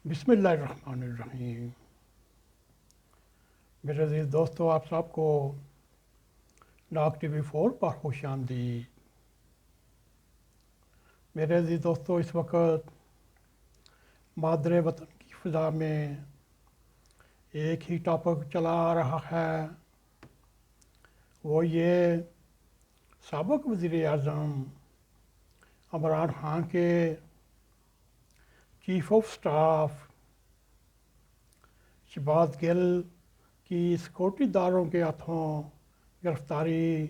بسم اللہ الرحمن الرحیم۔ میرے عزیز دوستو، آپ سب کو ڈاک ٹی وی 4 پر خوش آمدید۔ میرے عزیز دوستو، اس وقت مادر وطن کی فضا میں ایک ہی ٹاپک چلا آ رہا ہے، وہ یہ سابق وزیر اعظم عمران خان کے چیف آف سٹاف شہباز گل کی سیکورٹی داروں کے ہاتھوں گرفتاری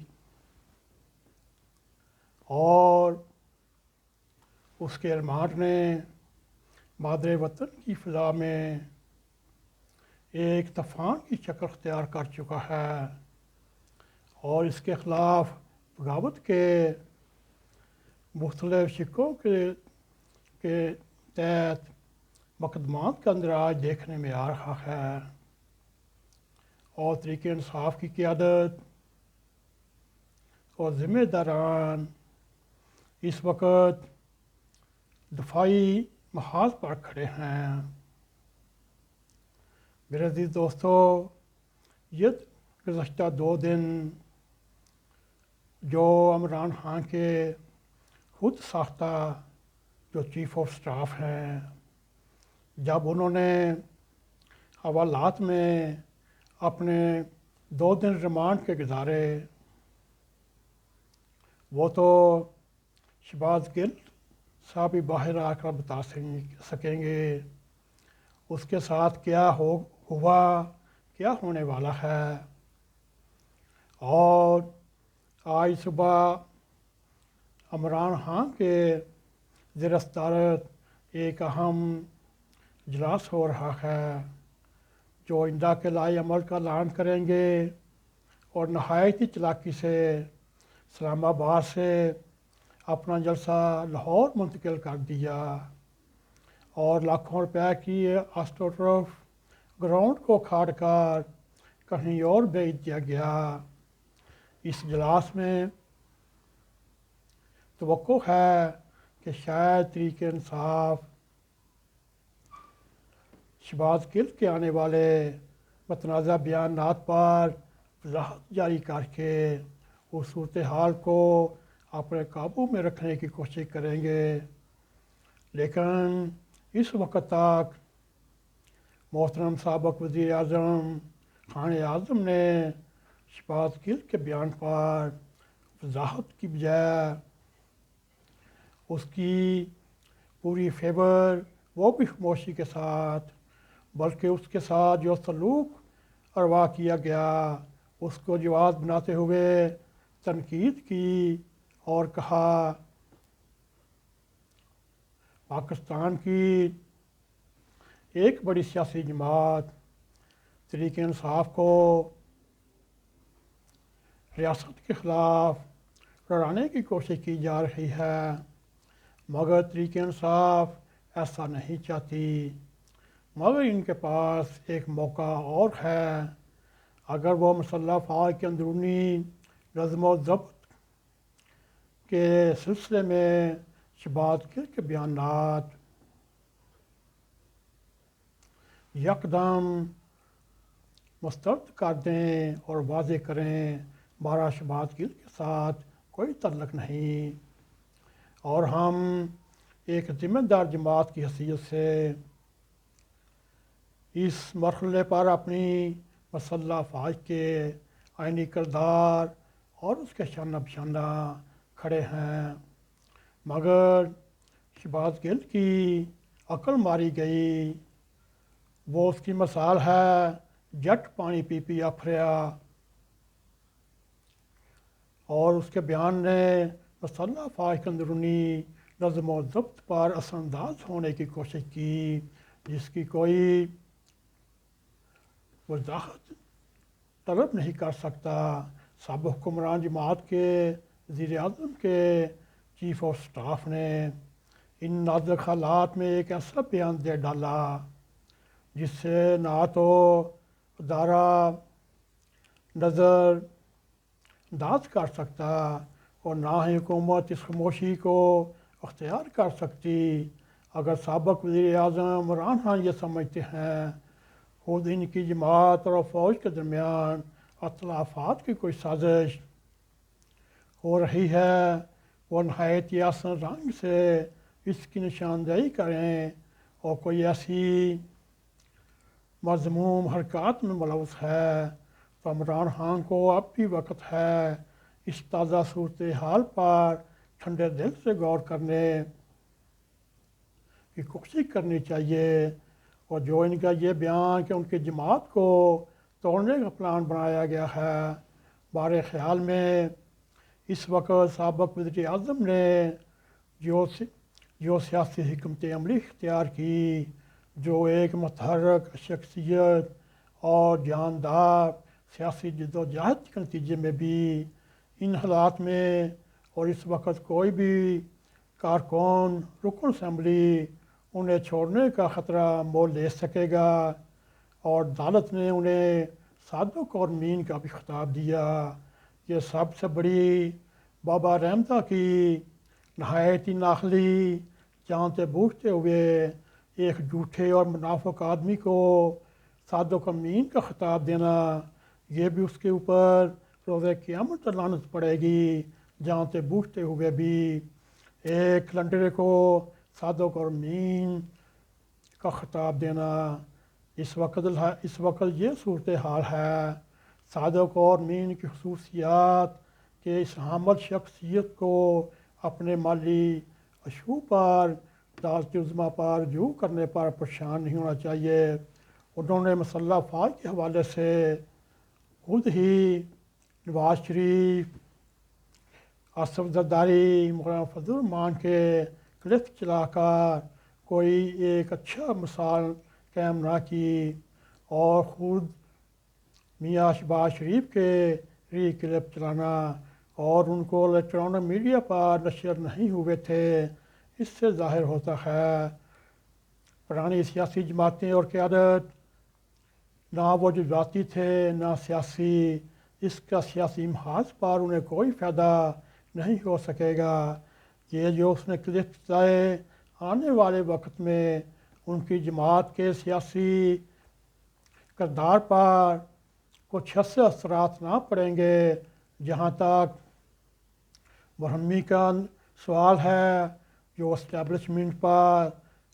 اور اس کے ریمانڈ نے مادر وطن کی فضا میں ایک طوفان کی شکل اختیار کر چکا ہے اور اس کے خلاف بغاوت کے مختلف شقوں کے تحت مقدمات کا اندراج دیکھنے میں آ رہا ہے، اور تحریک انصاف کی قیادت اور ذمہ داران اس وقت دفاعی محاذ پر کھڑے ہیں۔ میرے عزیز دوستو، یہ گزشتہ 2 دن جو عمران خان کے خود ساختہ جو چیف آف سٹاف ہیں، جب انہوں نے حوالات میں اپنے 2 دن ریمانڈ کے گزارے، وہ تو شہباز گل صاحب ہی باہر آ کر بتا سکیں گے اس کے ساتھ کیا ہوا، کیا ہونے والا ہے۔ اور آج صبح عمران خان کے زیر صدارت ایک اہم اجلاس ہو رہا ہے جو آئندہ کے لائے عمل کا اعلان کریں گے، اور نہایت ہی چالاکی سے اسلام آباد سے اپنا جلسہ لاہور منتقل کر دیا اور لاکھوں روپے کی آسٹروٹرف گراؤنڈ کو کھاڑ کر کہیں اور بھیج دیا گیا۔ اس اجلاس میں توقع ہے کہ شاید تحریک انصاف شہباز گل کے آنے والے متنازع بیانات پر وضاحت جاری کر کے اس صورتحال کو اپنے قابو میں رکھنے کی کوشش کریں گے، لیکن اس وقت تک محترم سابق وزیر اعظم خان اعظم نے شہباز گل کے بیان پر وضاحت کی بجائے اس کی پوری فیور وہ بھی خاموشی کے ساتھ، بلکہ اس کے ساتھ جو سلوک اروا کیا گیا اس کو جواز بناتے ہوئے تنقید کی اور کہا پاکستان کی ایک بڑی سیاسی جماعت تحریک انصاف کو ریاست کے خلاف لڑانے کی کوشش کی جا رہی ہے، مگر تحریک انصاف ایسا نہیں چاہتی، مگر ان کے پاس ایک موقع اور ہے۔ اگر وہ مسلح افواج کے اندرونی نظم و ضبط کے سلسلے میں شہباز گل کے بیانات یکدم مسترد کر دیں اور واضح کریں ہمارا شہباز گل کے ساتھ کوئی تعلق نہیں، اور ہم ایک ذمہ دار جماعت کی حیثیت سے اس مرحلے پر اپنی مسلح افواج کے آئینی کردار اور اس کے شانہ بشانہ کھڑے ہیں، مگر شہباز گل کی عقل ماری گئی۔ وہ اس کی مثال ہے جٹ پانی پی پی افریا، اور اس کے بیان نے مسلح افواج کے اندرونی نظم و ضبط پر اثر انداز ہونے کی کوشش کی، جس کی کوئی وضاحت طلب نہیں کر سکتا۔ سابق حکمران جماعت کے وزیر اعظم کے چیف آف سٹاف نے ان نازک حالات میں ایک ایسا بیان دے ڈالا جس سے نہ تو ادارہ نظر انداز کر سکتا اور نہ ہی حکومت اس خاموشی کو اختیار کر سکتی، اگر سابق وزیر اعظم عمران خان یہ سمجھتے ہیں خود ان کی جماعت اور فوج کے درمیان اختلافات کی کوئی سازش ہو رہی ہے، وہ نہایت آسان رنگ سے اس کی نشاندہی کریں، اور کوئی ایسی مذموم حرکات میں ملوث ہے تو عمران خان کو اب بھی وقت ہے اس تازہ صورتحال پر ٹھنڈے دل سے غور کرنے کی کوشش کرنی چاہیے، اور جو ان کا یہ بیان کہ ان کی جماعت کو توڑنے کا پلان بنایا گیا ہے، بارے خیال میں اس وقت سابق وزیر اعظم نے جو سیاسی حکمت عملی اختیار کی، جو ایک متحرک شخصیت اور جاندار سیاسی جدوجہد کے نتیجے میں بھی ان حالات میں اور اس وقت کوئی بھی کارکن رکن اسمبلی انہیں چھوڑنے کا خطرہ مول لے سکے گا، اور عدالت نے انہیں صادق اور مین کا بھی خطاب دیا۔ یہ سب سے بڑی بابا رحمدہ کی نہایت ہی ناخلی جانتے بوجھتے ہوئے ایک جھوٹے اور منافق آدمی کو صادق و مین کا خطاب دینا، یہ بھی اس کے اوپر روز قیامت لعنت پڑے گی۔ جانتے بوجھتے ہوئے بھی ایک لنڈرے کو صادق اور مین کا خطاب دینا، اس وقت یہ صورتحال ہے۔ صادق اور مین کی خصوصیات کہ اس حامل شخصیت کو اپنے مالی اشو پر عدالت عظمیٰ پر رجوع کرنے پر پریشان نہیں ہونا چاہیے۔ انہوں نے مسلح افواج کے حوالے سے خود ہی نواز شریف، آصف زرداری، مولانا فضل الرحمان کے کلف چلا کر کوئی ایک اچھا مثال قائم نہ کی، اور خود میاں شہباز شریف کے ری کلپ چلانا اور ان کو الیکٹرانک میڈیا پر نشر نہیں ہوئے تھے، اس سے ظاہر ہوتا ہے پرانی سیاسی جماعتیں اور قیادت نہ وہ جذباتی تھے نہ سیاسی، اس کا سیاسی محاذ پر انہیں کوئی فائدہ نہیں ہو سکے گا۔ یہ جو اس نے کلپ چلائے، آنے والے وقت میں ان کی جماعت کے سیاسی کردار پر کچھ ایسے اثرات نہ پڑیں گے۔ جہاں تک برہمی کا سوال ہے، جو اسٹیبلشمنٹ پر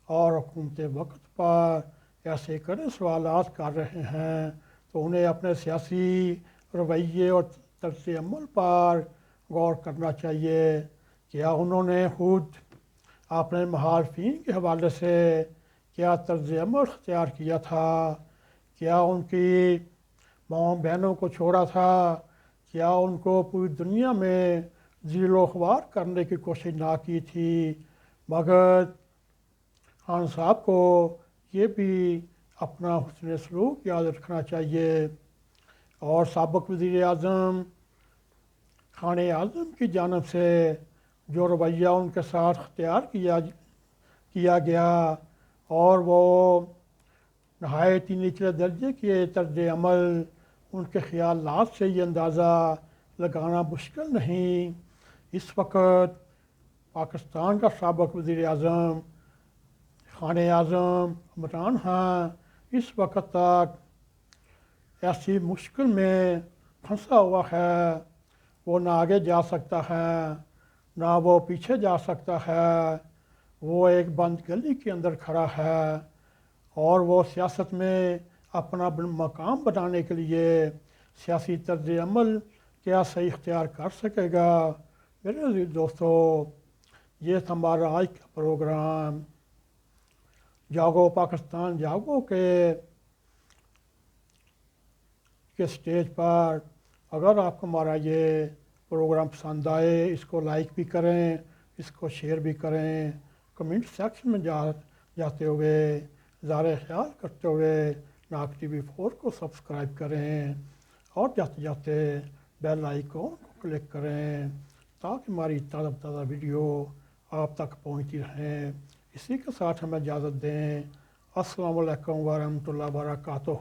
اور حکومت وقت پر ایسے کڑے سوالات کر رہے ہیں، تو انہیں اپنے سیاسی رویے اور طرز عمل پر غور کرنا چاہیے۔ کیا انہوں نے خود اپنے مخالفین کے حوالے سے کیا طرز عمل اختیار کیا تھا؟ کیا ان کی ماؤں بہنوں کو چھوڑا تھا؟ کیا ان کو پوری دنیا میں ذلیل و خوار کرنے کی کوشش نہ کی تھی؟ مگر خان صاحب کو یہ بھی اپنا حسن سلوک یاد رکھنا چاہیے، اور سابق وزیر اعظم خان اعظم کی جانب سے جو رویہ ان کے ساتھ اختیار کیا گیا، اور وہ نہایت ہی نچلے درجے کے طرز عمل، ان کے خیالات سے یہ اندازہ لگانا مشکل نہیں۔ اس وقت پاکستان کا سابق وزیر اعظم خان اعظم عمران خان اس وقت تک ایسی مشکل میں پھنسا ہوا ہے، وہ نہ آگے جا سکتا ہے نہ وہ پیچھے جا سکتا ہے، وہ ایک بند گلی کے اندر کھڑا ہے، اور وہ سیاست میں اپنا مقام بنانے کے لیے سیاسی طرز عمل کیا صحیح اختیار کر سکے گا۔ میرے عزیز دوستو، یہ تھا ہمارا آج کا پروگرام جاگو پاکستان جاگو کے سٹیج پر۔ اگر آپ کو ہمارا یہ پروگرام پسند آئے، اس کو لائک بھی کریں، اس کو شیئر بھی کریں، کمنٹ سیکشن میں جاتے ہوئے اظہار خیال کرتے ہوئے ناگ ٹی وی 4 کو سبسکرائب کریں، اور جاتے جاتے بیل آئیکن کو کلک کریں تاکہ ہماری تازہ ویڈیو آپ تک پہنچتی رہیں۔ اسی کے ساتھ ہمیں اجازت دیں۔ السلام علیکم ورحمۃ اللہ وبرکاتہ۔